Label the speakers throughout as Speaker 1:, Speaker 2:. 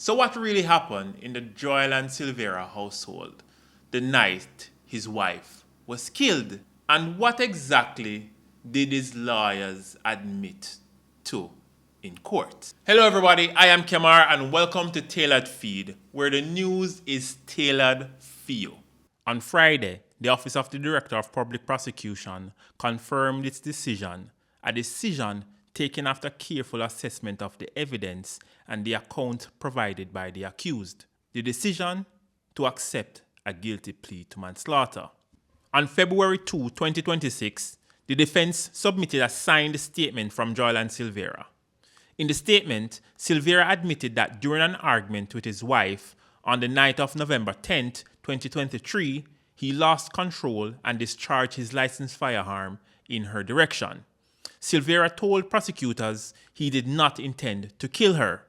Speaker 1: So what really happened in the Joyland Silvera household the night his wife was killed? And what exactly did his lawyers admit to in court? Hello everybody, I am Kemar and welcome to Tailored Feed, where the news is tailored for you. On Friday, the Office of the Director of Public Prosecution confirmed its decision, a decision taken after careful assessment of the evidence and the account provided by the accused. The decision to accept a guilty plea to manslaughter. On February 2, 2026, the defense submitted a signed statement from Joyland Silvera. In the statement, Silvera admitted that during an argument with his wife on the night of November 10, 2023, he lost control and discharged his licensed firearm in her direction. Silvera told prosecutors he did not intend to kill her.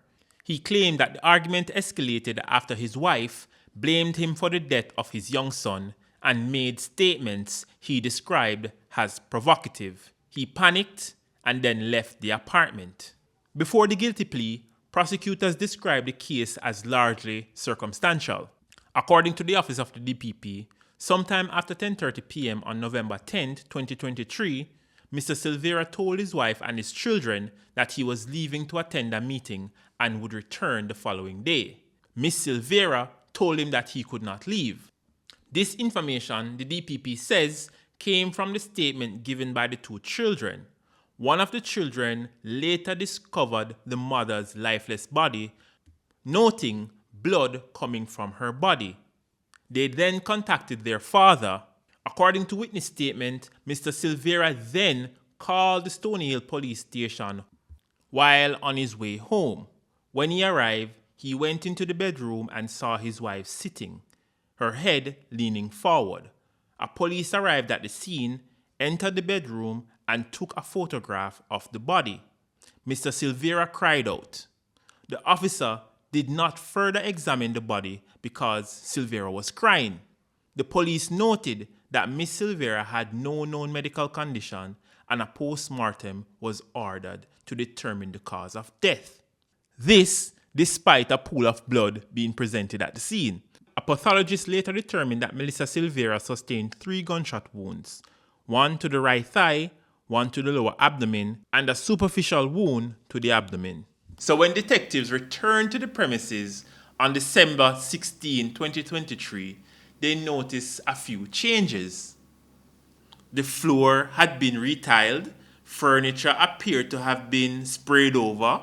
Speaker 1: He claimed that the argument escalated after his wife blamed him for the death of his young son and made statements he described as provocative. He panicked and then left the apartment. Before the guilty plea, prosecutors described the case as largely circumstantial. According to the Office of the DPP, sometime after 10:30 p.m. on November 10, 2023, Mr. Silvera told his wife and his children that he was leaving to attend a meeting and would return the following day. Ms. Silvera told him that he could not leave. This information, the DPP says, came from the statement given by the two children. One of the children later discovered the mother's lifeless body, noting blood coming from her body. They then contacted their father. According to witness statement, Mr. Silvera then called the Stony Hill police station while on his way home. When he arrived, he went into the bedroom and saw his wife sitting, her head leaning forward. A police arrived at the scene, entered the bedroom, and took a photograph of the body. Mr. Silvera cried out. The officer did not further examine the body because Silvera was crying. The police noted that Miss Silvera had no known medical condition and a post-mortem was ordered to determine the cause of death. This despite a pool of blood being presented at the scene. A pathologist later determined that Melissa Silvera sustained 3 gunshot wounds, one to the right thigh, one to the lower abdomen, and a superficial wound to the abdomen. So when detectives returned to the premises on December 16, 2023, they noticed a few changes. The floor had been retiled, furniture appeared to have been sprayed over,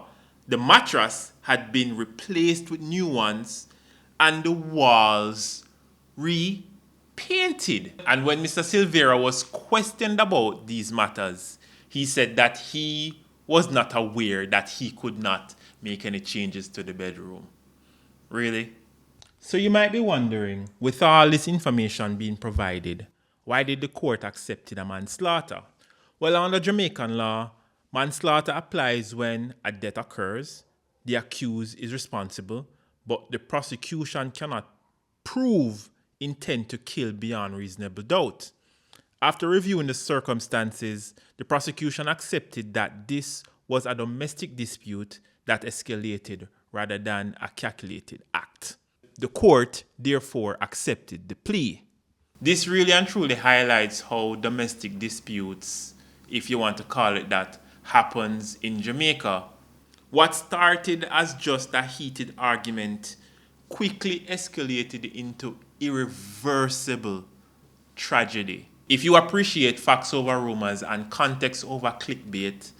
Speaker 1: the mattress had been replaced with new ones, and the walls repainted. And when Mr. Silvera was questioned about these matters, he said that he was not aware that he could not make any changes to the bedroom. Really? So you might be wondering, with all this information being provided, why did the court accept a manslaughter? Well, under Jamaican law, manslaughter applies when a death occurs, the accused is responsible, but the prosecution cannot prove intent to kill beyond reasonable doubt. After reviewing the circumstances, the prosecution accepted that this was a domestic dispute that escalated rather than a calculated act. The court therefore accepted the plea. This really and truly highlights how domestic disputes, if you want to call it that, happens in Jamaica. What started as just a heated argument quickly escalated into irreversible tragedy. If you appreciate facts over rumors and context over clickbait,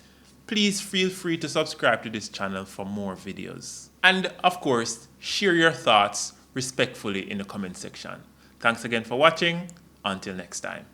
Speaker 1: please feel free to subscribe to this channel for more videos. And of course, share your thoughts respectfully in the comment section. Thanks again for watching. Until next time.